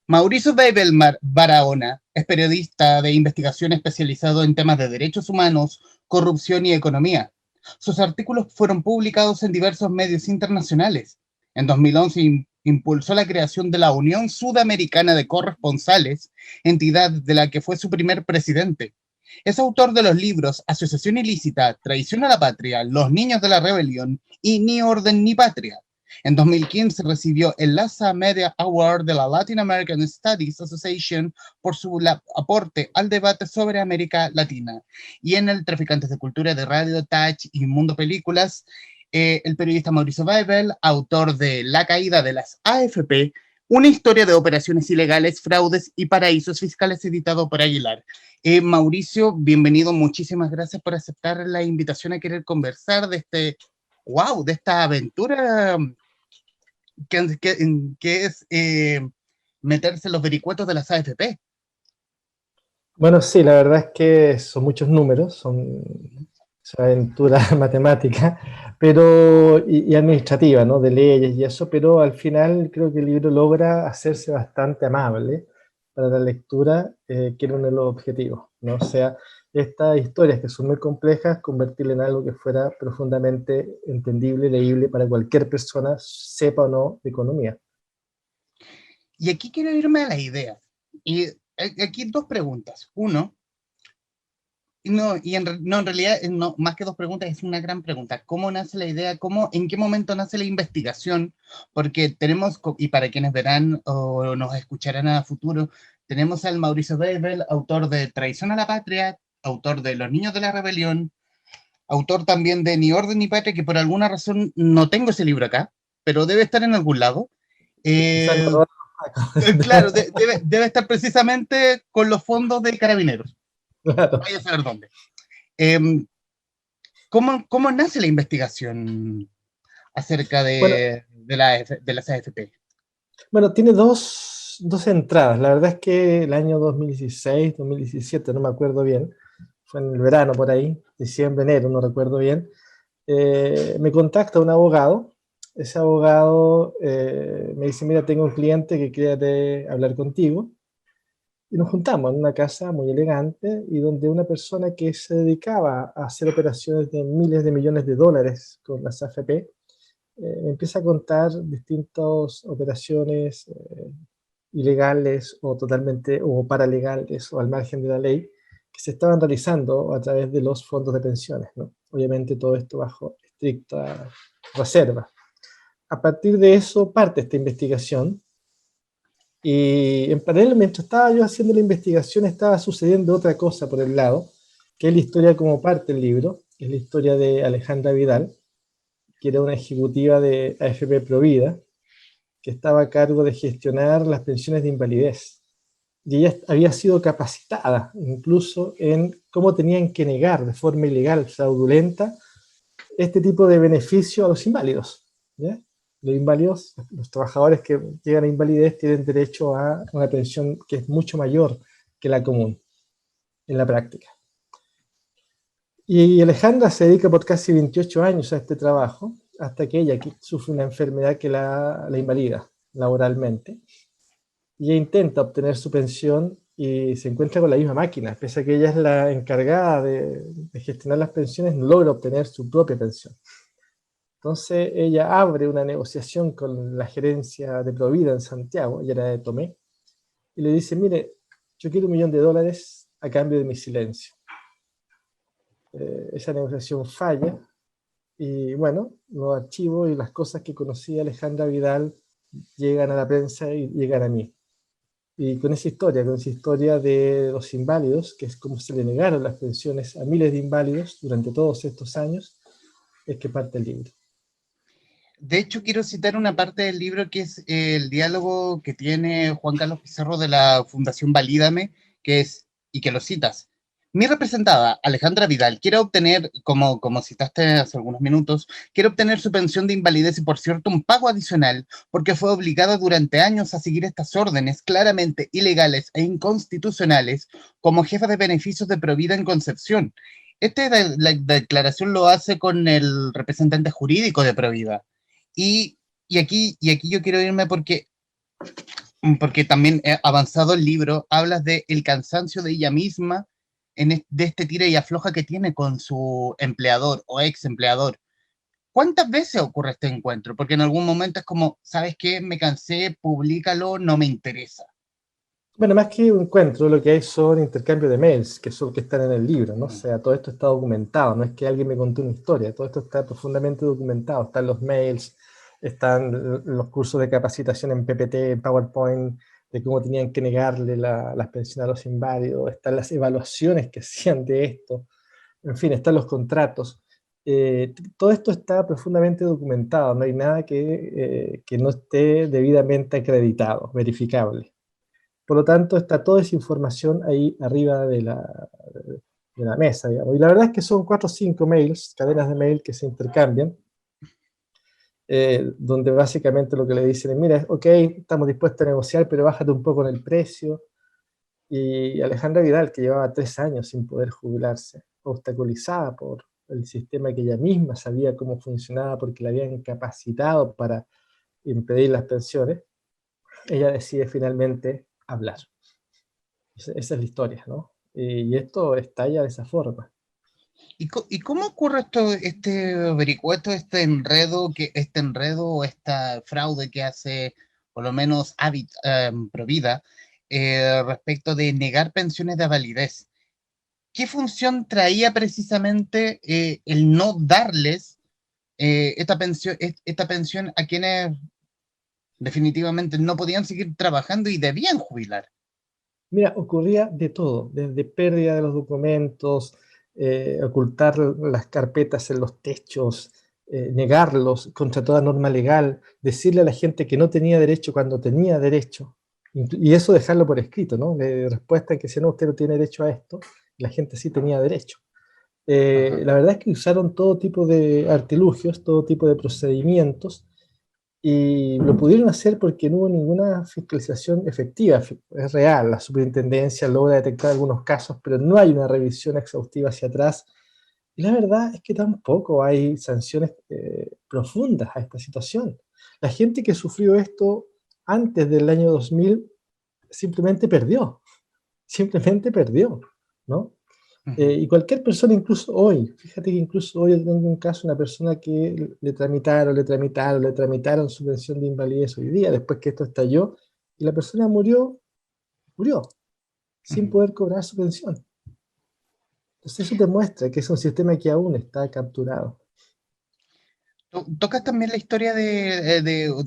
Mauricio Weibel Barahona es periodista de investigación especializado en temas de derechos humanos, corrupción y economía. Sus artículos fueron publicados en diversos medios internacionales. En 2011 impulsó la creación de la Unión Sudamericana de Corresponsales, entidad de la que fue su primer presidente. Es autor de los libros Asociación Ilícita, Traición a la Patria, Los Niños de la Rebelión y Ni Orden ni Patria. En 2015 recibió el LASA Media Award de la Latin American Studies Association por su aporte al debate sobre América Latina. Y en el Traficantes de Cultura de Radio Touch y Mundo Películas, el periodista Mauricio Weibel, autor de La caída de las AFP, una historia de operaciones ilegales, fraudes y paraísos fiscales, editado por Aguilar. Mauricio, bienvenido, muchísimas gracias por aceptar la invitación a querer conversar de de esta aventura que es meterse en los vericuetos de las AFP. Bueno, sí, la verdad es que son muchos números, es una aventura matemática y administrativa, ¿no? De leyes y eso, pero al final creo que el libro logra hacerse bastante amable para la lectura, que era uno de los objetivos, ¿no? O sea, estas historias que son muy complejas, convertirla en algo que fuera profundamente entendible, leíble para cualquier persona, sepa o no de economía. Y aquí quiero irme a la idea. Y aquí dos preguntas. Uno, en realidad, no, más que dos preguntas, es una gran pregunta. ¿Cómo nace la idea? ¿En qué momento nace la investigación? Porque tenemos, y para quienes verán o nos escucharán a futuro, tenemos al Mauricio Weibel, autor de Traición a la Patria, autor de Los Niños de la Rebelión, autor también de Ni Orden ni Patria, que por alguna razón no tengo ese libro acá, pero debe estar en algún lado. Claro, debe estar precisamente con los fondos de Carabineros. Claro. Vaya a saber dónde. ¿Cómo nace la investigación acerca Bueno, de las AFP? Bueno, tiene dos entradas. La verdad es que el año 2016, 2017, no me acuerdo bien, fue en el verano por ahí, diciembre, enero, no recuerdo bien, me contacta un abogado. Ese abogado me dice, mira, tengo un cliente que quiere hablar contigo. Y nos juntamos en una casa muy elegante y donde una persona que se dedicaba a hacer operaciones de miles de millones de dólares con las AFP, me empieza a contar distintas operaciones ilegales o totalmente o paralegales o al margen de la ley que se estaban realizando a través de los fondos de pensiones, ¿no? Obviamente todo esto bajo estricta reserva. A partir de eso parte esta investigación y en paralelo, mientras estaba yo haciendo la investigación, estaba sucediendo otra cosa por el lado, que es la historia como parte del libro, que es la historia de Alejandra Vidal, que era una ejecutiva de AFP Provida, que estaba a cargo de gestionar las pensiones de invalidez. Y ella había sido capacitada incluso en cómo tenían que negar de forma ilegal, fraudulenta, este tipo de beneficio a los inválidos, ¿ya? Los inválidos, los trabajadores que llegan a invalidez tienen derecho a una pensión que es mucho mayor que la común en la práctica. Y Alejandra se dedica por casi 28 años a este trabajo, hasta que ella sufre una enfermedad que la invalida laboralmente. Y ella intenta obtener su pensión y se encuentra con la misma máquina. Pese a que ella es la encargada de gestionar las pensiones, no logra obtener su propia pensión. Entonces ella abre una negociación con la gerencia de Provida en Santiago, ella era de Tomé, y le dice, mire, yo quiero $1.000.000 a cambio de mi silencio. Esa negociación falla, y bueno, los archivos y las cosas que conocía Alejandra Vidal llegan a la prensa y llegan a mí. Y con esa historia de los inválidos, que es como se le negaron las pensiones a miles de inválidos durante todos estos años, es que parte el libro. De hecho, quiero citar una parte del libro que es el diálogo que tiene Juan Carlos Pizarro de la Fundación Valídame, y que lo citas. Mi representada, Alejandra Vidal, quiere obtener, como citaste hace algunos minutos, quiere obtener su pensión de invalidez y, por cierto, un pago adicional, porque fue obligada durante años a seguir estas órdenes claramente ilegales e inconstitucionales como jefa de beneficios de Provida en Concepción. La declaración lo hace con el representante jurídico de Provida. Y aquí yo quiero irme porque Porque también avanzado el libro, hablas de el cansancio de ella misma, de este tira y afloja que tiene con su empleador o ex empleador. ¿Cuántas veces ocurre este encuentro? Porque en algún momento es como, ¿sabes qué? Me cansé, públicalo, no me interesa. Bueno, más que un encuentro, lo que hay son intercambios de mails, que son los que están en el libro, ¿no? O sea, todo esto está documentado, no es que alguien me contó una historia, todo esto está profundamente documentado, están los mails, están los cursos de capacitación en PPT, en PowerPoint, de cómo tenían que negarle las pensiones a los inválidos, están las evaluaciones que hacían de esto, en fin, están los contratos. Todo esto está profundamente documentado, no hay nada que no esté debidamente acreditado, verificable. Por lo tanto, está toda esa información ahí arriba de la mesa, digamos. Y la verdad es que son 4 o 5 mails, cadenas de mail que se intercambian, donde básicamente lo que le dicen es, mira, ok, estamos dispuestos a negociar, pero bájate un poco en el precio. Y Alejandra Vidal, que llevaba 3 años sin poder jubilarse, obstaculizada por el sistema que ella misma sabía cómo funcionaba porque la habían capacitado para impedir las pensiones, ella decide finalmente hablar. Esa es la historia, ¿no? Y esto estalla de esa forma. ¿Y cómo ocurre esto, este vericueto, este enredo o este fraude que hace, por lo menos, Provida, respecto de negar pensiones de validez? ¿Qué función traía precisamente el no darles esta pensión a quienes definitivamente no podían seguir trabajando y debían jubilar? Mira, ocurría de todo, desde pérdida de los documentos, ocultar las carpetas en los techos, negarlos contra toda norma legal, decirle a la gente que no tenía derecho cuando tenía derecho, y eso dejarlo por escrito, ¿no? De respuesta que si no, usted no tiene derecho a esto, la gente sí tenía derecho. Ajá. La verdad es que usaron todo tipo de artilugios, todo tipo de procedimientos, y lo pudieron hacer porque no hubo ninguna fiscalización efectiva. Es real, la superintendencia logra detectar algunos casos, pero no hay una revisión exhaustiva hacia atrás. Y la verdad es que tampoco hay sanciones profundas a esta situación. La gente que sufrió esto antes del año 2000 simplemente perdió, ¿no? Uh-huh. Y cualquier persona, incluso hoy, fíjate que incluso hoy yo tengo un caso, una persona que le tramitaron su pensión de invalidez hoy día, después que esto estalló, y la persona murió, sin Uh-huh. poder cobrar su pensión. Entonces eso demuestra que es un sistema que aún está capturado. Tocas también la historia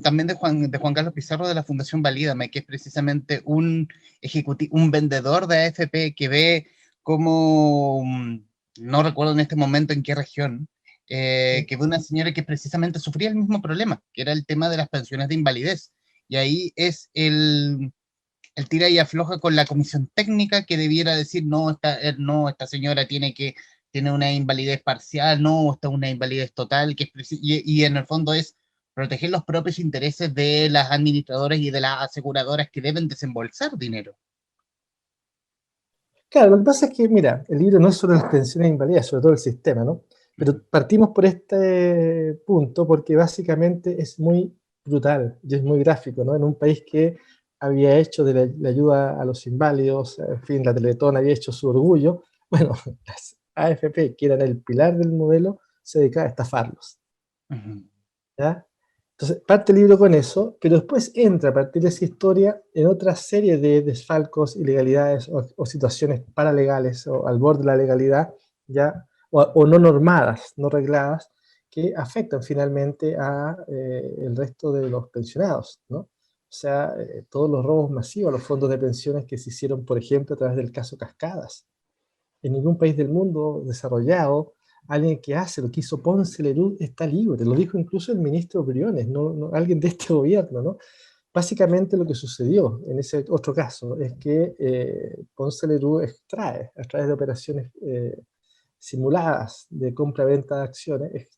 también de Juan Carlos Pizarro de la Fundación Valídame, que es precisamente un ejecutivo, un vendedor de AFP que ve cómo, no recuerdo en este momento en qué región, que ve una señora que precisamente sufría el mismo problema, que era el tema de las pensiones de invalidez. Y ahí es el tira y afloja con la comisión técnica que debiera decir, no, esta señora tiene una invalidez parcial, no, esta es una invalidez total, y en el fondo es proteger los propios intereses de las administradoras y de las aseguradoras que deben desembolsar dinero. Claro, lo que pasa es que, mira, el libro no es sobre las pensiones de invalidez, sobre todo el sistema, ¿no? Pero partimos por este punto porque básicamente es muy brutal y es muy gráfico, ¿no? En un país que había hecho de la ayuda a los inválidos, en fin, la Teletón había hecho su orgullo, bueno, las AFP, que eran el pilar del modelo, se dedicaban a estafarlos, Uh-huh. ¿ya? Entonces, parte el libro con eso, pero después entra a partir de esa historia en otra serie de desfalcos, ilegalidades o situaciones paralegales o al borde de la legalidad, ¿ya? O no normadas, no regladas, que afectan finalmente a el resto de los pensionados, ¿no? O sea, todos los robos masivos a los fondos de pensiones que se hicieron, por ejemplo, a través del caso Cascadas. En ningún país del mundo desarrollado, alguien que hace lo que hizo Ponce Lerú está libre, lo dijo incluso el ministro Briones, alguien de este gobierno, ¿no? Básicamente lo que sucedió en ese otro caso es que Ponce Lerú extrae, a través de operaciones simuladas de compra-venta de acciones,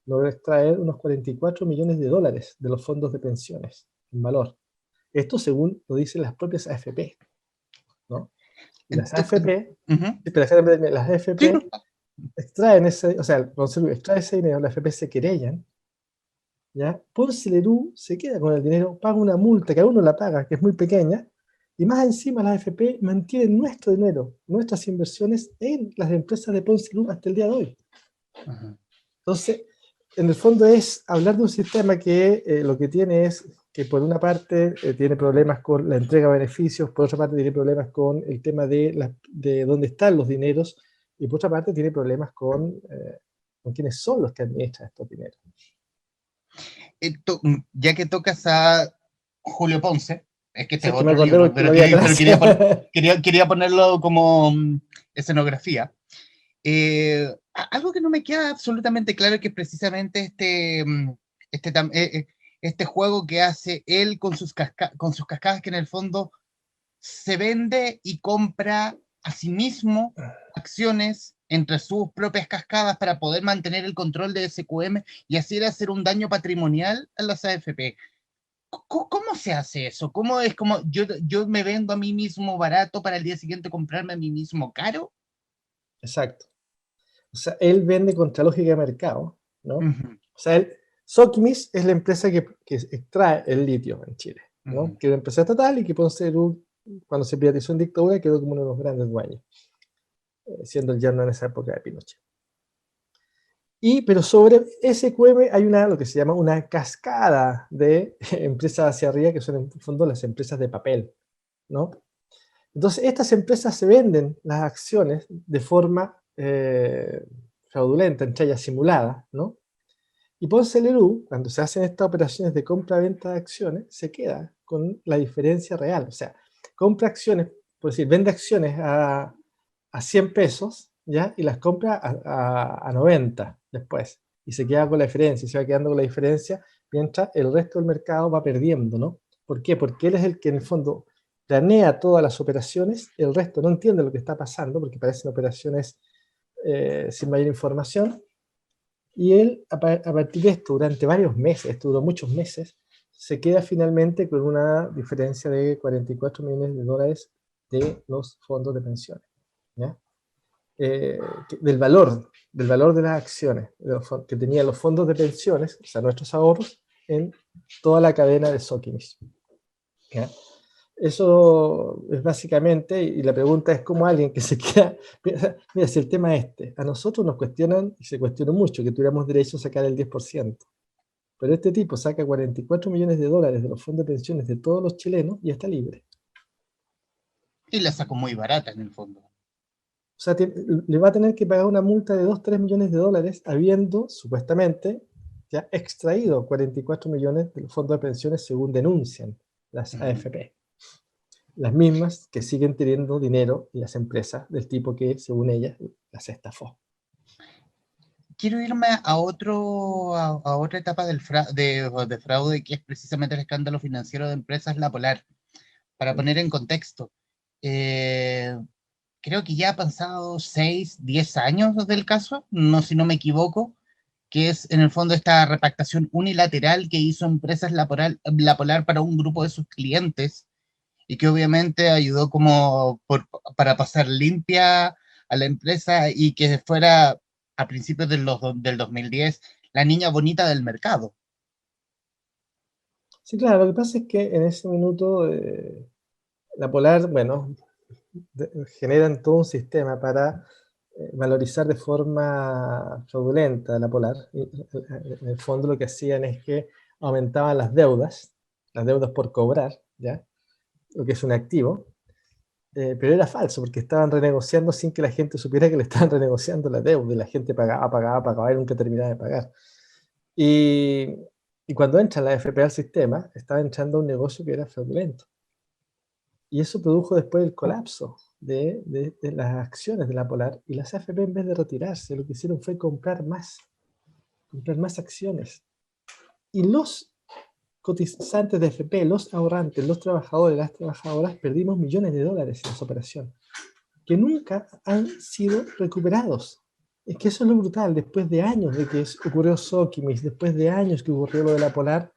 logra extraer unos 44 millones de dólares de los fondos de pensiones en valor. Esto según lo dicen las propias AFP, ¿no? Y las AFP, Uh-huh. las Sí, no. AFP extraen ese, o sea, el Consejo extrae ese dinero, las AFP se querellan ¿ya? Ponce Lerú se queda con el dinero, paga una multa que a uno la paga, que es muy pequeña, y más encima las AFP mantienen nuestro dinero, nuestras inversiones en las empresas de Ponce Lerú hasta el día de hoy. Ajá. Entonces, en el fondo es hablar de un sistema que lo que tiene es que por una parte tiene problemas con la entrega de beneficios, por otra parte tiene problemas con el tema de dónde están los dineros, y por otra parte tiene problemas con quiénes son los que administran estos dineros. Ya que tocas a Julio Ponce, es que este Sí, es es que me otro acordé libro, porque no había pero clase. quería ponerlo como escenografía. Algo que no me queda absolutamente claro es que precisamente este juego que hace él con sus cascadas, que en el fondo se vende y compra a sí mismo acciones entre sus propias cascadas para poder mantener el control de SQM y así hacer un daño patrimonial a las AFP. ¿Cómo se hace eso? ¿Cómo es como yo me vendo a mí mismo barato para el día siguiente comprarme a mí mismo caro? Exacto. O sea, él vende contra lógica de mercado, ¿no? Ujú, O sea, Sokimich es la empresa que extrae el litio en Chile, ¿no? ujú. Que es una empresa estatal y que Ponce Lerú, cuando se privatizó en dictadura, quedó como uno de los grandes dueños, siendo el yerno en esa época de Pinochet. Pero sobre SQM hay lo que se llama una cascada de empresas hacia arriba, que son en el fondo las empresas de papel, ¿no? Entonces, estas empresas se venden las acciones de forma fraudulenta, entre ellas simulada, ¿no? Y Ponce Lerú, cuando se hacen estas operaciones de compra-venta de acciones, se queda con la diferencia real. O sea, compra acciones, por decir, vende acciones a 100 pesos, ¿ya? Y las compra a 90 después. Y se queda con la diferencia, y se va quedando con la diferencia, mientras el resto del mercado va perdiendo, ¿no? ¿Por qué? Porque él es el que en el fondo planea todas las operaciones, el resto no entiende lo que está pasando, porque parecen operaciones sin mayor información, y él, a partir de esto, durante varios meses, esto duró muchos meses, se queda finalmente con una diferencia de 44 millones de dólares de los fondos de pensiones, ¿ya? Del valor de las acciones que tenían los fondos de pensiones, o sea, nuestros ahorros, en toda la cadena de Sokimich, ¿ya? Eso es básicamente, y la pregunta es cómo alguien que se queda, mira, si el tema es a nosotros nos cuestionan, y se cuestionó mucho, que tuviéramos derecho a sacar el 10%, pero este tipo saca 44 millones de dólares de los fondos de pensiones de todos los chilenos y está libre. Y la saco muy barata en el fondo. O sea, le va a tener que pagar una multa de 2, 3 millones de dólares habiendo, supuestamente, ya extraído 44 millones de los fondos de pensiones según denuncian las Ujú. AFP. Las mismas que siguen teniendo dinero en las empresas del tipo que, según ellas, las estafó. Quiero irme a otra etapa de fraude, que es precisamente el escándalo financiero de empresas La Polar. Para poner en contexto, eh, creo que ya ha pasado 6, 10 años desde el caso, no si no me equivoco, que es en el fondo esta repactación unilateral que hizo Empresas La Polar para un grupo de sus clientes y que obviamente ayudó para pasar limpia a la empresa y que fuera a principios del 2010 la niña bonita del mercado. Sí, claro, lo que pasa es que en ese minuto la Polar, bueno, generan todo un sistema para valorizar de forma fraudulenta la Polar. En el fondo lo que hacían es que aumentaban las deudas por cobrar, ¿ya? Lo que es un activo, pero era falso porque estaban renegociando sin que la gente supiera que le estaban renegociando la deuda y la gente pagaba y nunca terminaba de pagar. Y, y cuando entra la FP al sistema, estaba entrando a un negocio que era fraudulento. Y eso produjo después el colapso de las acciones de la Polar, y las AFP, en vez de retirarse, lo que hicieron fue comprar más acciones. Y los cotizantes de AFP, los ahorrantes, los trabajadores, las trabajadoras, perdimos millones de dólares en esa operación, que nunca han sido recuperados. Es que eso es lo brutal, después de años de que ocurrió Sokimich, después de años que ocurrió lo de la Polar,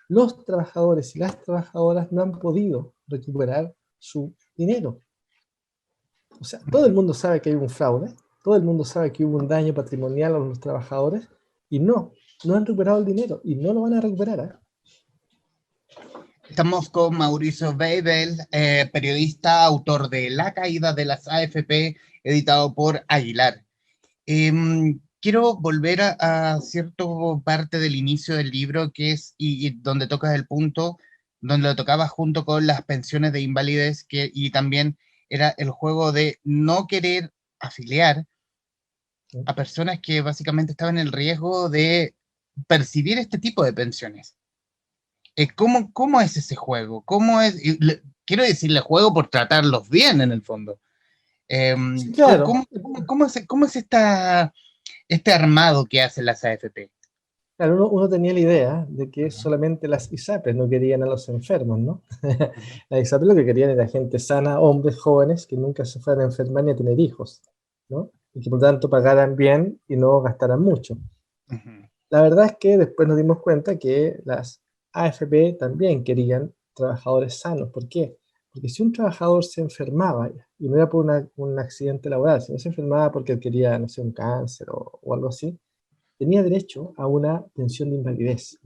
los trabajadores y las trabajadoras no han podido recuperar su dinero. O sea, todo el mundo sabe que hay un fraude, todo el mundo sabe que hubo un daño patrimonial a los trabajadores, y no no han recuperado el dinero y no lo van a recuperar. Estamos con Mauricio Weibel, periodista, autor de La caída de las AFP, editado por Aguilar. Quiero volver a cierta parte del inicio del libro, que es, y donde tocas el punto, donde lo tocabas junto con las pensiones de invalidez, y también era el juego de no querer afiliar a personas que básicamente estaban en el riesgo de percibir este tipo de pensiones. ¿Cómo es ese juego? ¿Cómo es? Quiero decirle juego por tratarlos bien en el fondo. Sí, claro. ¿Cómo es este armado que hacen las AFP? Claro, uno tenía la idea de que solamente las ISAPRES no querían a los enfermos, ¿no? Las ISAPRES lo que querían era gente sana, hombres jóvenes que nunca se fueran a enfermar ni a tener hijos, ¿no? Y que por tanto pagaran bien y no gastaran mucho. Uh-huh. La verdad es que después nos dimos cuenta que las AFP también querían trabajadores sanos. ¿Por qué? Porque si un trabajador se enfermaba, y no era por un accidente laboral, sino se enfermaba porque quería, no sé, un cáncer o algo así, tenía derecho a una pensión de invalidez.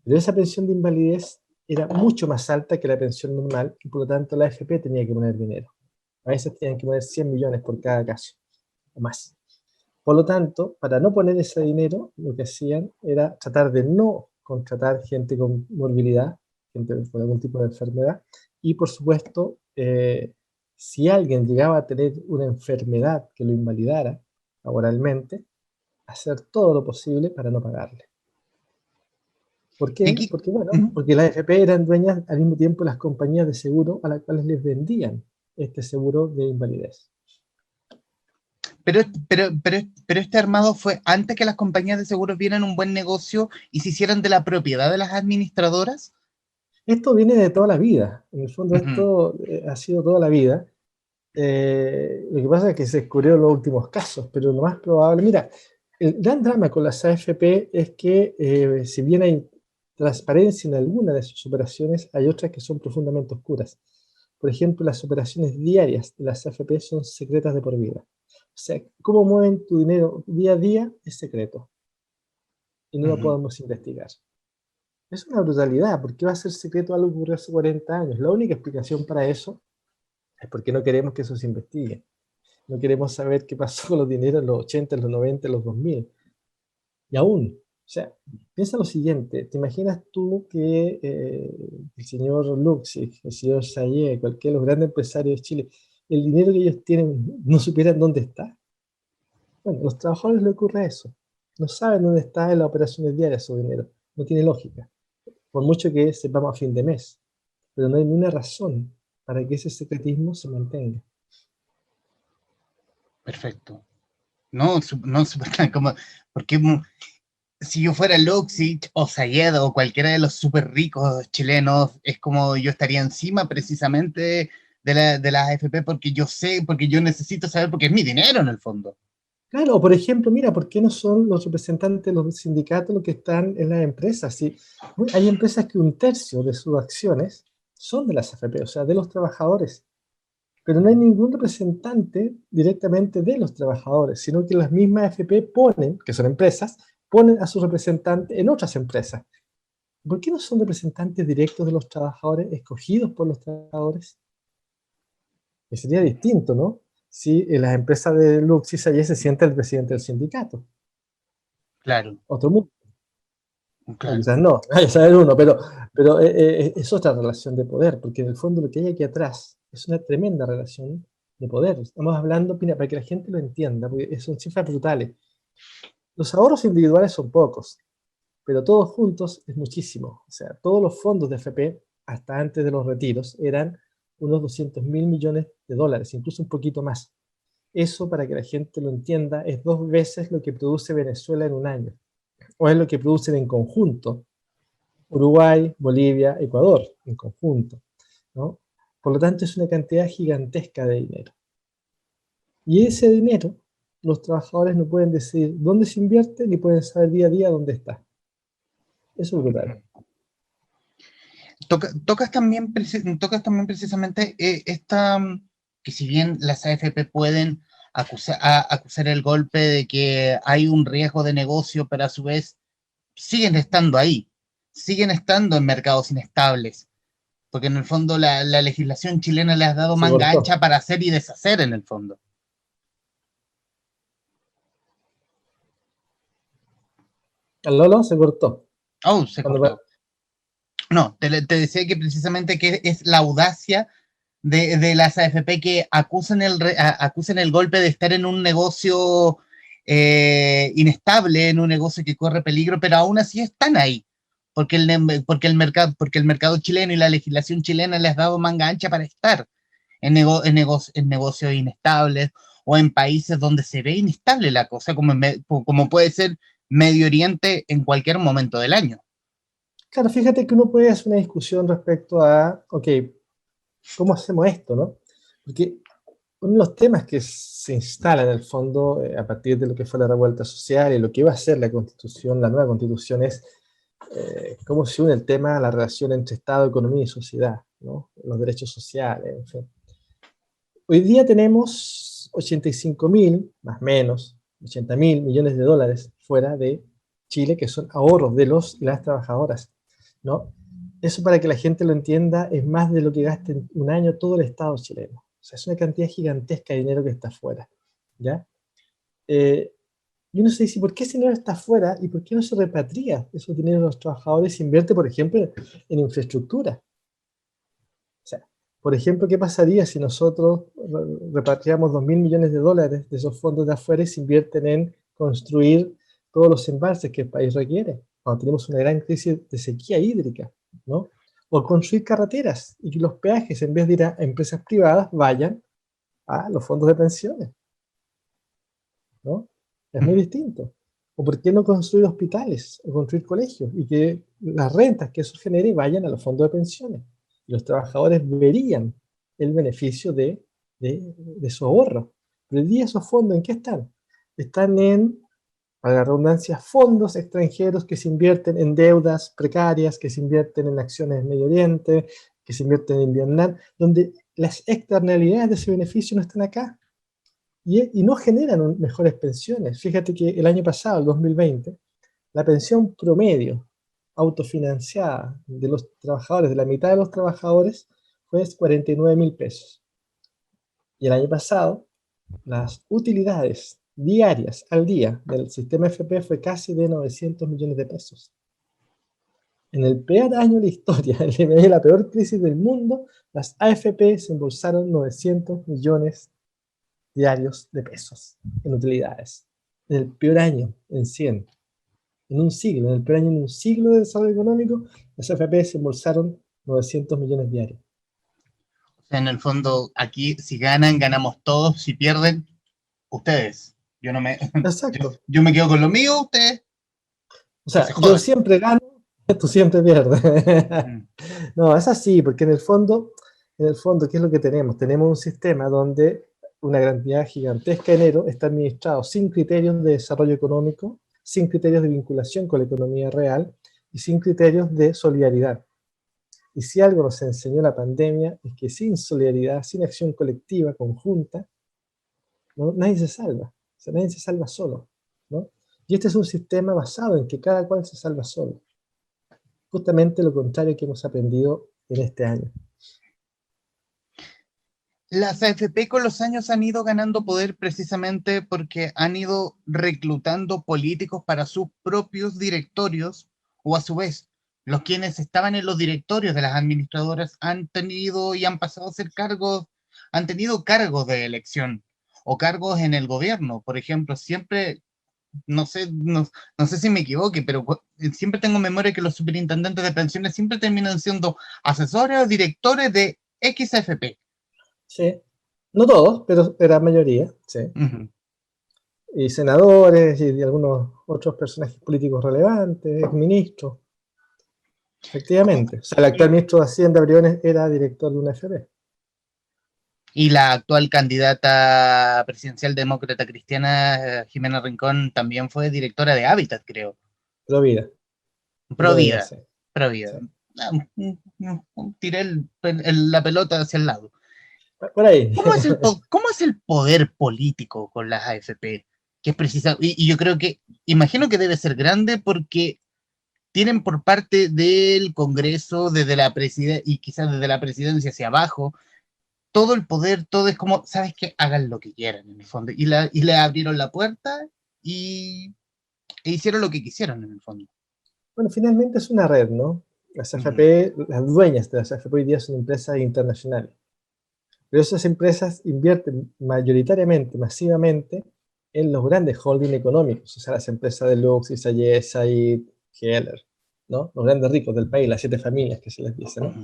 Pero esa pensión de invalidez era mucho más alta que la pensión normal y por lo tanto la AFP tenía que poner dinero. A veces tenían que poner 100 millones por cada caso, o más. Por lo tanto, para no poner ese dinero, lo que hacían era tratar de no contratar gente con morbilidad, gente con algún tipo de enfermedad, y por supuesto, si alguien llegaba a tener una enfermedad que lo invalidara laboralmente, hacer todo lo posible para no pagarle. ¿Por Y qué? aquí, Porque, bueno, uh-huh, porque las AFP eran dueñas al mismo tiempo de las compañías de seguro a las cuales les vendían este seguro de invalidez. pero este armado fue antes que las compañías de seguros vieran un buen negocio y se hicieran de la propiedad de las administradoras. Esto viene de toda la vida. En el fondo, Uh-huh. esto ha sido toda la vida. Lo que pasa es que se descubrió en los últimos casos, pero lo más probable, mira, el gran drama con las AFP es que si bien hay transparencia en alguna de sus operaciones, hay otras que son profundamente oscuras. Por ejemplo, las operaciones diarias de las AFP son secretas de por vida. O sea, cómo mueven tu dinero día a día es secreto y no lo Uh-huh. podemos investigar. Es una brutalidad, porque va a ser secreto algo que ocurrió hace 40 años. La única explicación para eso es porque no queremos que eso se investigue. No queremos saber qué pasó con los dineros en los 80, en los 90, en los 2000. Y aún, o sea, piensa lo siguiente, ¿te imaginas tú que el señor Luxig, el señor Sayé, cualquiera de los grandes empresarios de Chile, el dinero que ellos tienen no supieran dónde está? Bueno, a los trabajadores les ocurre eso. No saben dónde está en las operaciones diarias su dinero. No tiene lógica. Por mucho que sepamos a fin de mes. Pero no hay ninguna razón para que ese secretismo se mantenga. Perfecto. No, no, como, porque si yo fuera Luxich o Sayed o cualquiera de los súper ricos chilenos, es como yo estaría encima precisamente de la AFP porque yo sé, porque yo necesito saber, porque es mi dinero en el fondo. Claro, o por ejemplo, mira, ¿por qué no son los representantes de los sindicatos los que están en las empresas? Sí, hay empresas que un tercio de sus acciones son de las AFP, o sea, de los trabajadores, pero no hay ningún representante directamente de los trabajadores, sino que las mismas AFP ponen, que son empresas, ponen a sus representantes en otras empresas. ¿Por qué no son representantes directos de los trabajadores, escogidos por los trabajadores? Que sería distinto, ¿no? Si en las empresas de Luxis allí se siente el presidente del sindicato. Claro, Otro mundo. O claro. quizás no, vaya a saber uno, pero es otra relación de poder, porque en el fondo lo que hay aquí atrás es una tremenda relación de poder. Estamos hablando, mira, para que la gente lo entienda, porque son cifras brutales. Los ahorros individuales son pocos, pero todos juntos es muchísimo. O sea, todos los fondos de FP, hasta antes de los retiros, eran unos 200.000 millones de dólares, incluso un poquito más. Eso, para que la gente lo entienda, es 2 veces lo que produce Venezuela en un año, o es lo que producen en conjunto Uruguay, Bolivia, Ecuador, en conjunto, ¿no? Por lo tanto, es una cantidad gigantesca de dinero. Y ese dinero, los trabajadores no pueden decidir dónde se invierte ni pueden saber día a día dónde está. Eso es brutal. Tocas también precisamente esta, que si bien las AFP pueden acusar el golpe de que hay un riesgo de negocio, pero a su vez siguen estando ahí, siguen estando en mercados inestables, porque en el fondo la legislación chilena les ha dado Se manga cortó. ancha para hacer y deshacer en el fondo. El Lolo se cortó. Oh, se Cuando cortó. No, te decía que precisamente que es la audacia de las AFP que acusan el golpe de estar en un negocio inestable, en un negocio que corre peligro, pero aún así están ahí, porque el mercado chileno y la legislación chilena les ha dado manga ancha para estar en negocios inestables o en países donde se ve inestable la cosa, como puede ser Medio Oriente en cualquier momento del año. Claro, fíjate que uno puede hacer una discusión respecto a, ok, ¿cómo hacemos esto, no? Porque uno de los temas que se instala en el fondo a partir de lo que fue la revuelta social y lo que va a ser la constitución, la nueva constitución, es cómo se une el tema a la relación entre Estado, economía y sociedad, ¿no? Los derechos sociales, en fin. Hoy día tenemos 85.000, más o menos, 80.000 millones de dólares fuera de Chile, que son ahorros de los y las trabajadoras, ¿no? Eso, para que la gente lo entienda, es más de lo que gasta en un año todo el Estado chileno. O sea, es una cantidad gigantesca de dinero que está afuera, ¿ya? Y uno se dice, ¿por qué ese dinero está afuera y por qué no se repatria esos dineros de los trabajadores y se invierte, por ejemplo, en infraestructura? O sea, por ejemplo, ¿qué pasaría si nosotros repatriamos 2.000 millones de dólares de esos fondos de afuera y se invierten en construir todos los embalses que el país requiere, cuando tenemos una gran crisis de sequía hídrica, ¿no? O construir carreteras y que los peajes, en vez de ir a empresas privadas, vayan a los fondos de pensiones, ¿no? Es muy distinto. ¿O por qué no construir hospitales o construir colegios y que las rentas que eso genere vayan a los fondos de pensiones? Y los trabajadores verían el beneficio de su ahorro. Pero hoy día esos fondos, ¿en qué están? Están en, para la redundancia, fondos extranjeros que se invierten en deudas precarias, que se invierten en acciones en Medio Oriente, que se invierten en Vietnam, donde las externalidades de ese beneficio no están acá. Y no generan mejores pensiones. Fíjate que el año pasado, el 2020, la pensión promedio autofinanciada de los trabajadores, de la mitad de los trabajadores, fue 49.000 pesos. Y el año pasado, las utilidades diarias al día del sistema FP fue casi de 900 millones de pesos. En el peor año de la historia, en la peor crisis del mundo, las AFP se embolsaron 900 millones diarios de pesos en utilidades. En el peor año, en 100. En un siglo, en el peor año en un siglo de desarrollo económico, las AFP se embolsaron 900 millones diarios. O sea, en el fondo, aquí si ganan, ganamos todos, si pierden, ustedes. Yo no me, Exacto. yo me quedo con lo mío, ustedes O que se sea, yo jodan. siempre gano, tú siempre pierdes. Mm. No, es así, porque en el fondo, ¿qué es lo que tenemos? Tenemos un sistema donde una cantidad gigantesca de dinero está administrado sin criterios de desarrollo económico, sin criterios de vinculación con la economía real y sin criterios de solidaridad. Y si algo nos enseñó la pandemia es que sin solidaridad, sin acción colectiva, conjunta, ¿no? Nadie se salva. O sea, nadie se salva solo, ¿no? Y este es un sistema basado en que cada cual se salva solo. Justamente lo contrario que hemos aprendido en este año. Las AFP con los años han ido ganando poder precisamente porque han ido reclutando políticos para sus propios directorios, o a su vez, los quienes estaban en los directorios de las administradoras han tenido y han pasado a ser cargos, han tenido cargos de elección o cargos en el gobierno. Por ejemplo, siempre, no sé si me equivoque, pero siempre tengo memoria que los superintendentes de pensiones siempre terminan siendo asesores o directores de XFP. Sí. No todos, pero la mayoría, sí. Ujú. Y senadores y algunos otros personajes políticos relevantes, ministros. Efectivamente. O sea, el actual ministro de Hacienda, Briones, era director de una FP. Y la actual candidata presidencial demócrata cristiana, Jimena Rincón, también fue directora de Hábitat, creo. Provida. Provida, Provida, sí. Provida. Sí. Ah, tiré la pelota hacia el lado. Por ahí. ¿Cómo es el poder político con las AFP? Que es precisa, y yo creo que, imagino que debe ser grande porque tienen por parte del Congreso, desde la presidencia, y quizás desde la presidencia hacia abajo, todo el poder, todo es como, ¿sabes qué? Hagan lo que quieran en el fondo. Y le abrieron la puerta y e hicieron lo que quisieron en el fondo. Bueno, finalmente es una red, ¿no? Las AFP, las dueñas de las AFP hoy día son empresas internacionales. Pero esas empresas invierten mayoritariamente, masivamente, en los grandes holdings económicos, o sea, las empresas de Lux, Isaías, Said, Keller, ¿no? Los grandes ricos del país, las 7 familias que se les dice, ¿no?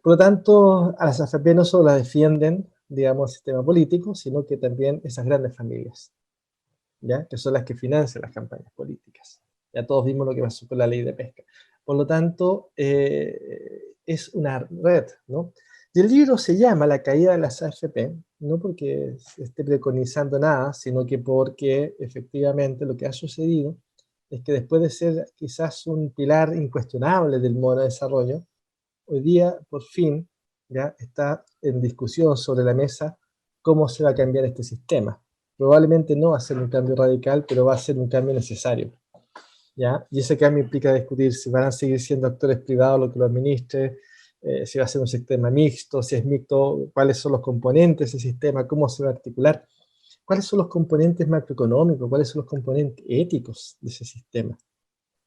Por lo tanto, a las AFP no solo las defienden, digamos, el sistema político, sino que también esas grandes familias, ¿ya? Que son las que financian las campañas políticas. Ya todos vimos lo que pasó con la ley de pesca. Por lo tanto, es una red, ¿no? Y el libro se llama La caída de las AFP, no porque esté preconizando nada, sino que porque efectivamente lo que ha sucedido es que después de ser quizás un pilar incuestionable del modo de desarrollo, hoy día por fin ya está en discusión sobre la mesa cómo se va a cambiar este sistema. Probablemente no va a ser un cambio radical, pero va a ser un cambio necesario, ¿ya? Y ese cambio implica discutir si van a seguir siendo actores privados los que lo administren, si va a ser un sistema mixto, si es mixto, cuáles son los componentes de ese sistema, cómo se va a articular, cuáles son los componentes macroeconómicos, cuáles son los componentes éticos de ese sistema.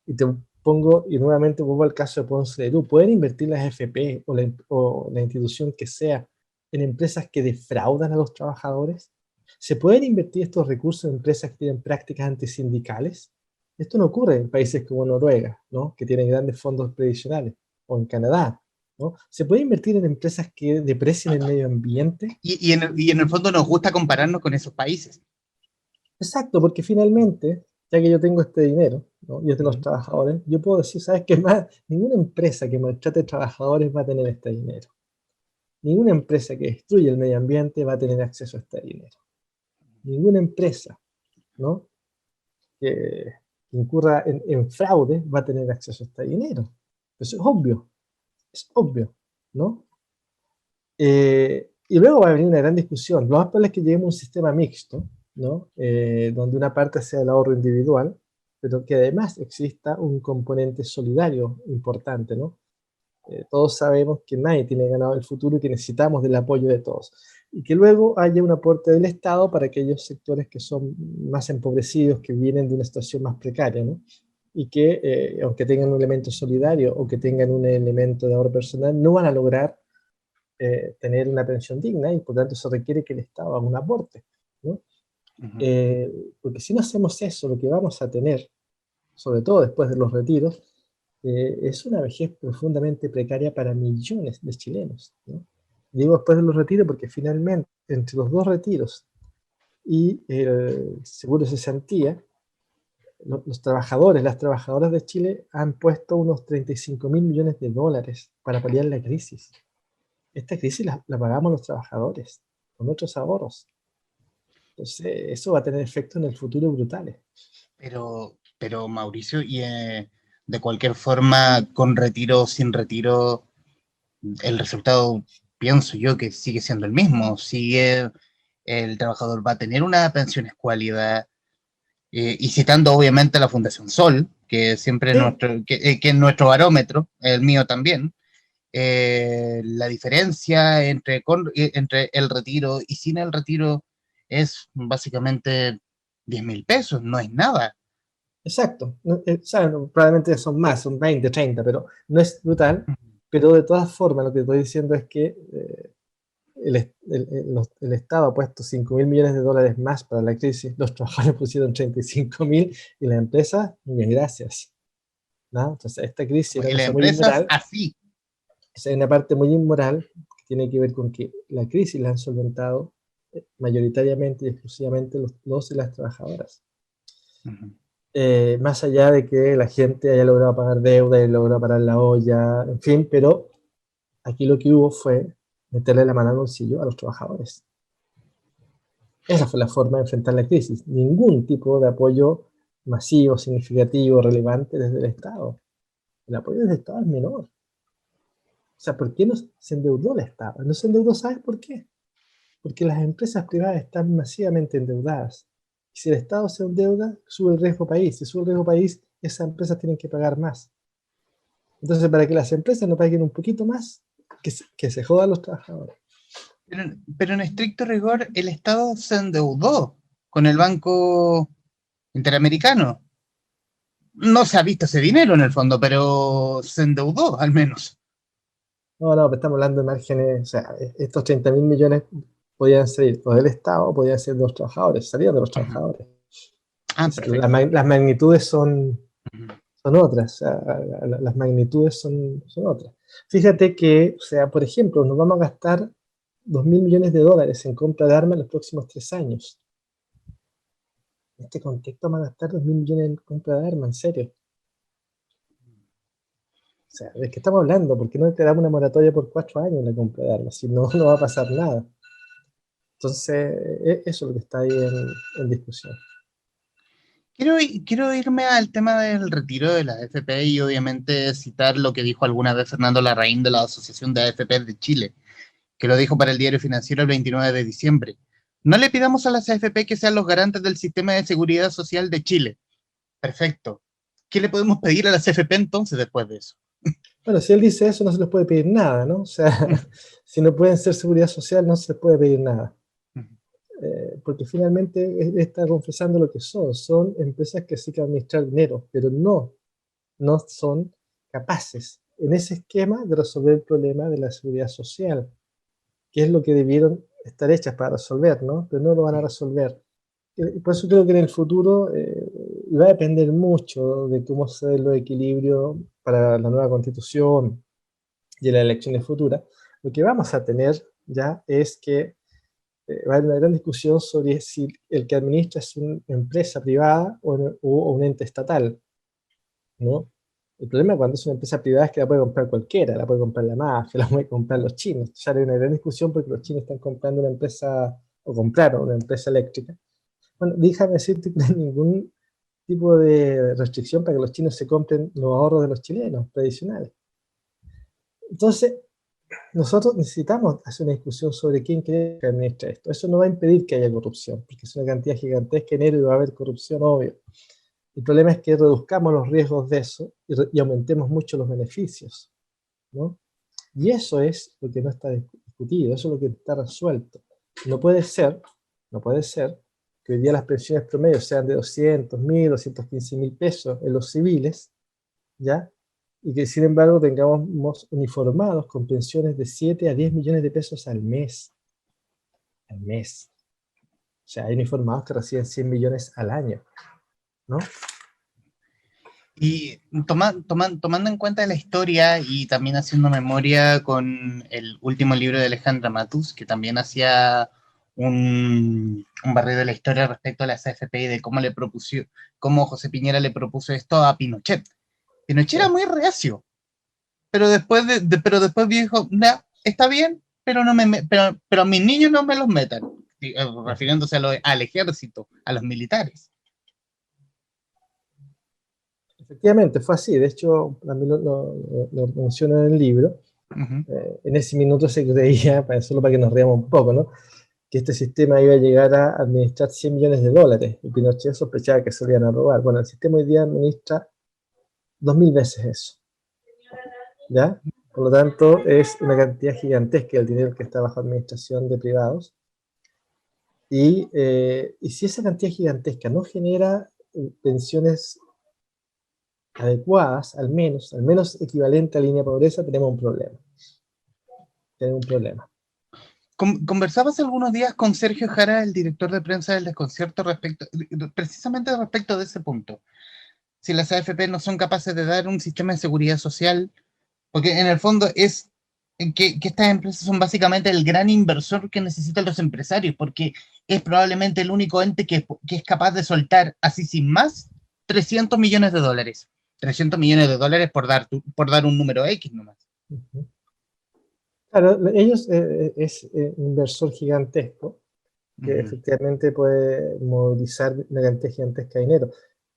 Y te pongo, y nuevamente vuelvo al caso de Ponce de León, ¿pueden invertir las FP o la institución que sea en empresas que defraudan a los trabajadores? ¿Se pueden invertir estos recursos en empresas que tienen prácticas antisindicales? Esto no ocurre en países como Noruega, ¿no? Que tienen grandes fondos previsionales, o en Canadá, ¿no? ¿Se puede invertir en empresas que deprecien el medio ambiente? Y en el fondo nos gusta compararnos con esos países. Exacto, porque finalmente, ya que yo tengo este dinero, ¿no? Y es de los trabajadores, yo puedo decir, ¿sabes qué más? Ninguna empresa que maltrate trabajadores va a tener este dinero. Ninguna empresa que destruya el medio ambiente va a tener acceso a este dinero. Ninguna empresa, ¿no? que, que incurra en fraude va a tener acceso a este dinero. Eso es obvio, ¿no? Y luego va a venir una gran discusión. Lo más probable es que lleguemos a un sistema mixto, ¿no? Donde una parte sea el ahorro individual, pero que además exista un componente solidario importante, ¿no? Todos sabemos que nadie tiene ganado el futuro y que necesitamos del apoyo de todos. Y que luego haya un aporte del Estado para aquellos sectores que son más empobrecidos, que vienen de una situación más precaria, ¿no? Y que, aunque tengan un elemento solidario o que tengan un elemento de ahorro personal, no van a lograr tener una pensión digna y por tanto se requiere que el Estado haga un aporte, ¿no? Porque si no hacemos eso, lo que vamos a tener, sobre todo después de los retiros, es una vejez profundamente precaria para millones de chilenos, ¿no? Digo después de los retiros porque finalmente entre los dos retiros y el seguro de cesantía, los trabajadores, las trabajadoras de Chile han puesto unos 35.000 millones de dólares para paliar la crisis. Esta crisis la pagamos los trabajadores con nuestros ahorros. Entonces, eso va a tener efectos en el futuro brutales. Pero Mauricio, de cualquier forma, con retiro o sin retiro, el resultado, pienso yo, que sigue siendo el mismo. Sigue, el trabajador va a tener una pensión escuálida, y citando obviamente a la Fundación Sol, que siempre es Sí, que es nuestro barómetro, el mío también. La diferencia entre el retiro y sin el retiro es básicamente 10.000 pesos, no es nada. exacto. Saben, probablemente son más, son 20, 30, pero no es brutal. Pero de todas formas, lo que estoy diciendo es que el Estado ha puesto 5.000 millones de dólares más para la crisis, los trabajadores pusieron 35.000 y la empresa, bien, gracias, ¿no? Entonces, esta crisis es una Y las cosa muy empresas inmoral, así. hay una parte muy inmoral que tiene que ver con que la crisis la han solventado mayoritariamente y exclusivamente los y las trabajadoras. Más allá de que la gente haya logrado pagar deuda y logrado parar la olla, en fin, pero aquí lo que hubo fue meterle la mano al bolsillo a los trabajadores. Esa fue la forma de enfrentar la crisis. Ningún tipo de apoyo masivo, significativo, relevante desde el Estado. El apoyo desde el Estado es menor. O sea, ¿por qué no se endeudó el Estado? No se endeudó, ¿sabes por qué? Porque las empresas privadas están masivamente endeudadas. Y si el Estado se endeuda, sube el riesgo país. Si sube el riesgo país, esas empresas tienen que pagar más. Entonces, para que las empresas no paguen un poquito más, que se jodan los trabajadores. Pero en estricto rigor, el Estado se endeudó con el Banco Interamericano. No se ha visto ese dinero en el fondo, pero se endeudó al menos. No, pero estamos hablando de márgenes, o sea, estos 30.000 millones podían ser o del Estado o podían ser de los trabajadores, salían de los Ujú. trabajadores. Ah, O sea, perfecto. las magnitudes son Ujú. otras, o sea, las magnitudes son otras. Fíjate que, o sea, por ejemplo, nos vamos a gastar 2.000 millones de dólares en compra de armas en los próximos 3 años. En este contexto vamos a gastar 2.000 millones en compra de armas, en serio. O sea, ¿de qué estamos hablando? ¿Por qué no te damos una moratoria por 4 años en la compra de armas? Si no, no va a pasar nada. Entonces, eso es lo que está ahí en discusión. Quiero irme al tema del retiro de la AFP y obviamente citar lo que dijo alguna vez Fernando Larraín de la Asociación de AFP de Chile, que lo dijo para el Diario Financiero el 29 de diciembre. No le pidamos a las AFP que sean los garantes del sistema de seguridad social de Chile. Perfecto. ¿Qué le podemos pedir a las AFP entonces después de eso? Bueno, si él dice eso, no se les puede pedir nada, ¿no? O sea, si no pueden ser seguridad social, no se les puede pedir nada. Porque finalmente está confesando lo que son empresas que sí que administrar dinero, pero no son capaces en ese esquema de resolver el problema de la seguridad social, que es lo que debieron estar hechas para resolver, ¿no? Pero no lo van a resolver. Por eso creo que en el futuro va a depender mucho de cómo se den los equilibrios para la nueva constitución y en las elecciones futuras. Lo que vamos a tener ya es que va a haber una gran discusión sobre si el que administra es una empresa privada o un ente estatal, ¿no? El problema cuando es una empresa privada es que la puede comprar cualquiera, la puede comprar la mafia, la puede comprar los chinos. Ya hay una gran discusión porque los chinos están comprando una empresa, o compraron una empresa eléctrica. Bueno, déjame decirte que no hay ningún tipo de restricción para que los chinos se compren los ahorros de los chilenos tradicionales. Entonces, nosotros necesitamos hacer una discusión sobre quién quiere que administre esto. Eso no va a impedir que haya corrupción, porque es una cantidad gigantesca en enero y va a haber corrupción, obvio. El problema es que reduzcamos los riesgos de eso y aumentemos mucho los beneficios, ¿no? Y eso es lo que no está discutido, eso es lo que está resuelto. No puede ser, no puede ser que hoy día las pensiones promedio sean de 200.000, 215.000 pesos en los civiles, ¿ya? Y que sin embargo tengamos uniformados con pensiones de 7 a 10 millones de pesos al mes. Al mes. O sea, hay uniformados que reciben 100 millones al año, ¿no? Y tomando en cuenta la historia y también haciendo memoria con el último libro de Alejandra Matus, que también hacía un barrido de la historia respecto a las AFP y de cómo José Piñera le propuso esto a Pinochet. Pinochet Sí. era muy reacio, pero pero después dijo, nah, está bien, pero pero a mis niños no me los metan, refiriéndose al ejército, a los militares. Efectivamente, fue así. De hecho, también lo menciono en el libro. Uh -huh. En ese minuto se creía, solo para que nos riamos un poco, ¿no?, que este sistema iba a llegar a administrar 100 millones de dólares. Y Pinochet sospechaba que se lo iban a robar. Bueno, el sistema hoy día administra 2.000 veces eso, ¿ya? Por lo tanto, es una cantidad gigantesca el dinero que está bajo administración de privados. Y si esa cantidad gigantesca no genera pensiones adecuadas, al menos equivalente a la línea de pobreza, tenemos un problema. Tenemos un problema. Conversabas algunos días con Sergio Jara, el director de prensa del Desconcierto, precisamente respecto de ese punto. Si las AFP no son capaces de dar un sistema de seguridad social, porque en el fondo es que estas empresas son básicamente el gran inversor que necesitan los empresarios, porque es probablemente el único ente que es capaz de soltar así sin más 300 millones de dólares. 300 millones de dólares por dar un número X nomás. Uh-huh. Claro, ellos es un inversor gigantesco que efectivamente puede movilizar una cantidad gigantesca de dinero.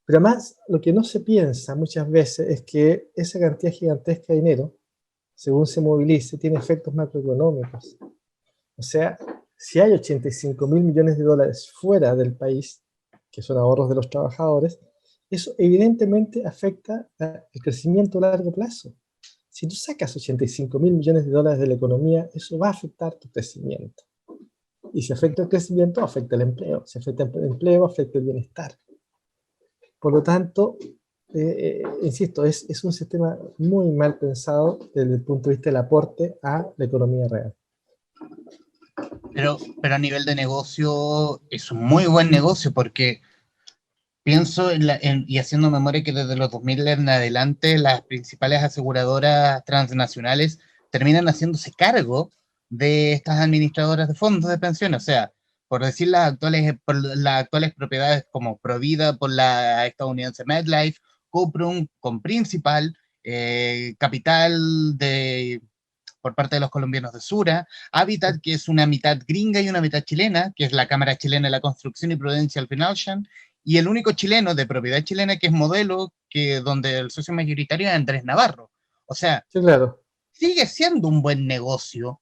Pero además, lo que no se piensa muchas veces es que esa cantidad gigantesca de dinero, según se movilice, tiene efectos macroeconómicos. O sea, si hay 85.000 millones de dólares fuera del país, que son ahorros de los trabajadores, eso evidentemente afecta el crecimiento a largo plazo. Si tú sacas 85.000 millones de dólares de la economía, eso va a afectar tu crecimiento. Y si afecta el crecimiento, afecta el empleo. Si afecta el empleo, afecta el bienestar. Por lo tanto, insisto, es un sistema muy mal pensado desde el punto de vista del aporte a la economía real. Pero a nivel de negocio es un muy buen negocio porque pienso y haciendo memoria que desde los 2000 en adelante las principales aseguradoras transnacionales terminan haciéndose cargo de estas administradoras de fondos de pensiones. O sea, por decir por las actuales propiedades como Provida por la estadounidense MetLife, Cuprum con Principal, Capital por parte de los colombianos de Sura, Habitat, que es una mitad gringa y una mitad chilena, que es la Cámara Chilena de la Construcción y Prudential Financial, y el único chileno de propiedad chilena que es Modelo, donde el socio mayoritario es Andrés Navarro. O sea, Sí, claro. sigue siendo un buen negocio,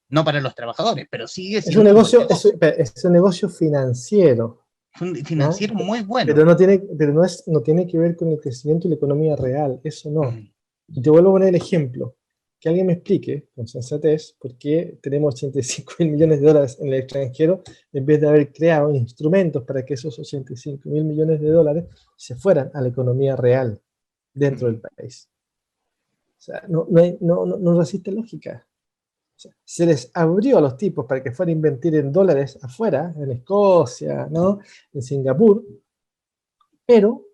no para los trabajadores, pero sigue Es un siendo un buen negocio, negocio. es un negocio financiero, ¿no? Financiero muy bueno. Pero no tiene que ver con el crecimiento y la economía real, eso no. Mm. Y te vuelvo a poner el ejemplo. Que alguien me explique, con sensatez, por qué tenemos 85.000 millones de dólares en el extranjero en vez de haber creado instrumentos para que esos 85.000 millones de dólares se fueran a la economía real dentro del país. O sea, no resiste lógica. O sea, se les abrió a los tipos para que fueran a invertir en dólares afuera, en Escocia, ¿no? En Singapur, pero,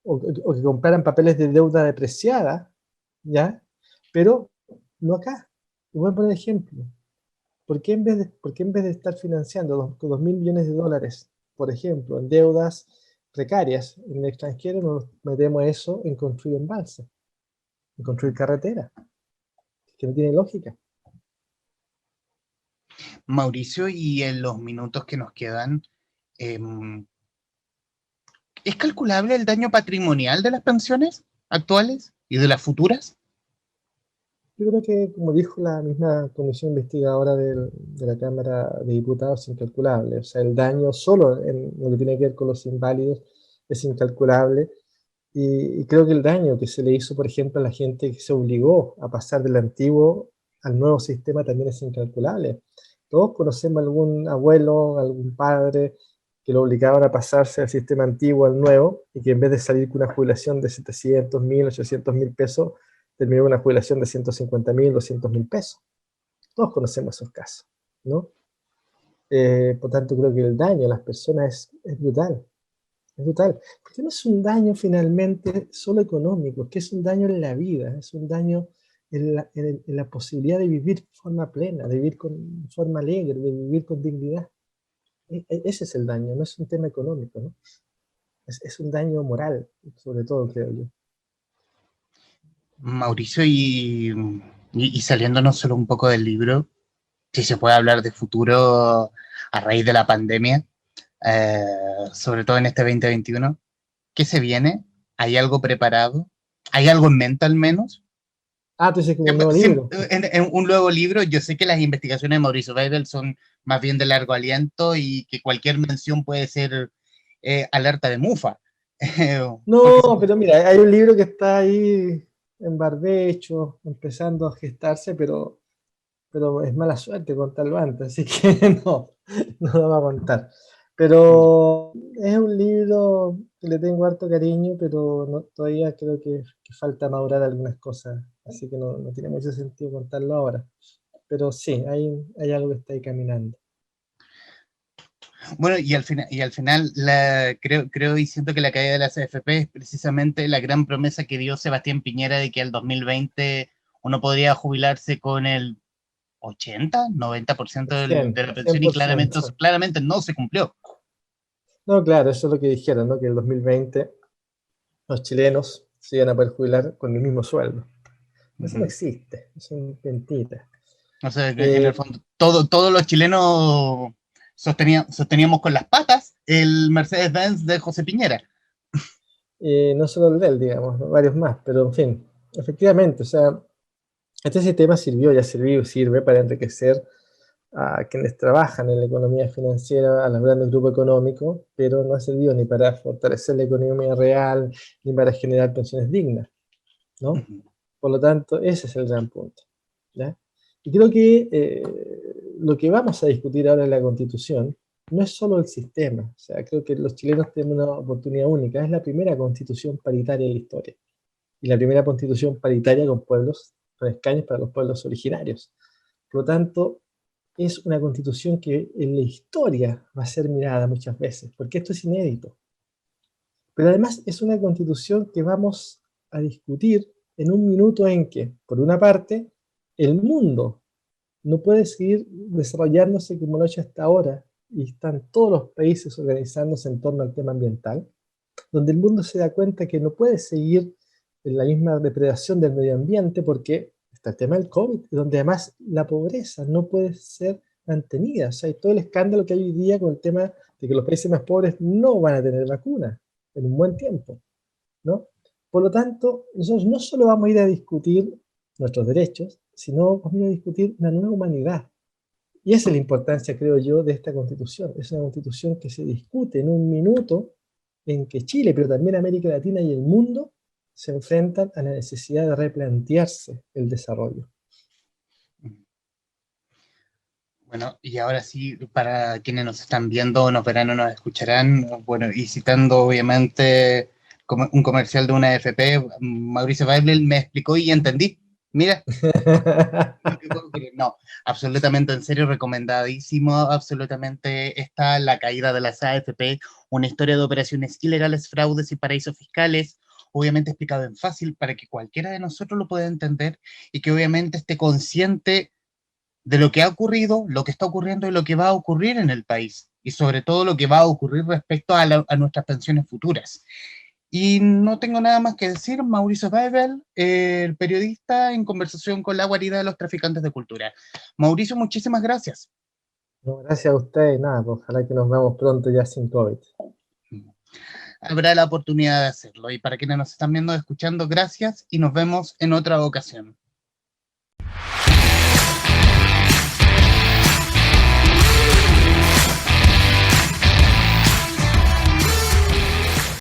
o que compraran papeles de deuda depreciada, ¿ya? Pero no acá. Y voy a poner ejemplo. Por qué en vez de estar financiando con 2.000 millones de dólares, por ejemplo, en deudas precarias en el extranjero, nos metemos eso en construir embalses, en construir carreteras? Que no tiene lógica. Mauricio, y en los minutos que nos quedan, ¿es calculable el daño patrimonial de las pensiones actuales y de las futuras? Yo creo que, como dijo la misma comisión investigadora de la Cámara de Diputados, es incalculable. O sea, el daño solo en lo que tiene que ver con los inválidos es incalculable. Y creo que el daño que se le hizo, por ejemplo, a la gente que se obligó a pasar del antiguo al nuevo sistema también es incalculable. Todos conocemos algún abuelo, algún padre que lo obligaban a pasarse al sistema antiguo al nuevo y que en vez de salir con una jubilación de 700.000, 800.000 pesos, terminó con una jubilación de 150.000, 200.000 pesos. Todos conocemos esos casos, ¿no? Por tanto, creo que el daño a las personas es brutal. Es brutal, porque no es un daño finalmente solo económico, es que es un daño en la vida, es un daño en la posibilidad de vivir de forma plena, de vivir de forma alegre, de vivir con dignidad. Ese es el daño, no es un tema económico, ¿no? Es un daño moral, sobre todo, creo yo. Mauricio, y saliéndonos solo un poco del libro, si se puede hablar de futuro a raíz de la pandemia, eh, sobre todo en este 2021, ¿qué se viene? ¿Hay algo preparado? ¿Hay algo en mente al menos? Ah, tú dices como un nuevo libro. En un nuevo libro, yo sé que las investigaciones de Mauricio Weibel son más bien de largo aliento y que cualquier mención puede ser alerta de mufa. Porque No, pero mira, hay un libro que está ahí en barbecho, empezando a gestarse, pero es mala suerte contarlo antes, así que no lo va a contar. Pero es un libro que le tengo harto cariño, pero todavía creo que falta madurar algunas cosas, así que no tiene mucho sentido contarlo ahora. Pero sí, hay algo que está ahí caminando. bueno, y al final creo y siento que la caída de la CFP es precisamente la gran promesa que dio Sebastián Piñera de que al 2020 uno podría jubilarse con el 80-90% cien de la cien pensión y por ciento claramente no se cumplió. No, claro, eso es lo que dijeron, ¿no? Que en el 2020 los chilenos se iban a poder jubilar con el mismo sueldo. Eso no Uh-huh. existe, eso es mentira. O sea, en Eh, el fondo, todos los chilenos sosteníamos con las patas el Mercedes-Benz de José Piñera. no solo el de él, digamos, ¿no? Varios más, pero en fin, efectivamente, o sea, este sistema sirvió, ya sirvió, sirve para enriquecer a quienes trabajan en la economía financiera, a los grandes grupos económicos, pero no ha servido ni para fortalecer la economía real, ni para generar pensiones dignas, ¿no? Por lo tanto, ese es el gran punto, ¿ya? Y creo que lo que vamos a discutir ahora en la Constitución no es solo el sistema, o sea, creo que los chilenos tenemos una oportunidad única, es la primera Constitución paritaria en la historia, y la primera Constitución paritaria con escaños para los pueblos originarios. Por lo tanto, es una Constitución que en la historia va a ser mirada muchas veces, porque esto es inédito. Pero además es una Constitución que vamos a discutir en un minuto en que, por una parte, el mundo no puede seguir desarrollándose como lo ha hecho hasta ahora, y están todos los países organizándose en torno al tema ambiental, donde el mundo se da cuenta que no puede seguir en la misma depredación del medio ambiente porque está el tema del COVID, donde además la pobreza no puede ser mantenida. O sea, hay todo el escándalo que hay hoy día con el tema de que los países más pobres no van a tener vacunas en un buen tiempo, ¿no? Por lo tanto, nosotros no solo vamos a ir a discutir nuestros derechos, sino vamos a ir a discutir una nueva humanidad. Y esa es la importancia, creo yo, de esta Constitución. Es una Constitución que se discute en un minuto en que Chile, pero también América Latina y el mundo, se enfrentan a la necesidad de replantearse el desarrollo. Bueno, y ahora sí, para quienes nos están viendo, nos verán o nos escucharán, bueno, y citando obviamente un comercial de una AFP, Mauricio Weibel me explicó y entendí. Mira, no, absolutamente en serio, recomendadísimo, absolutamente está La caída de las AFP, una historia de operaciones ilegales, fraudes y paraísos fiscales, obviamente explicado en fácil para que cualquiera de nosotros lo pueda entender y que obviamente esté consciente de lo que ha ocurrido, lo que está ocurriendo y lo que va a ocurrir en el país, y sobre todo lo que va a ocurrir respecto a nuestras pensiones futuras. Y no tengo nada más que decir, Mauricio Weibel, el periodista en conversación con la guarida de los traficantes de cultura. Mauricio, muchísimas gracias. No, gracias a ustedes, nada, pues, ojalá que nos veamos pronto ya sin COVID. Habrá la oportunidad de hacerlo. Y para quienes nos están viendo y escuchando, gracias y nos vemos en otra ocasión.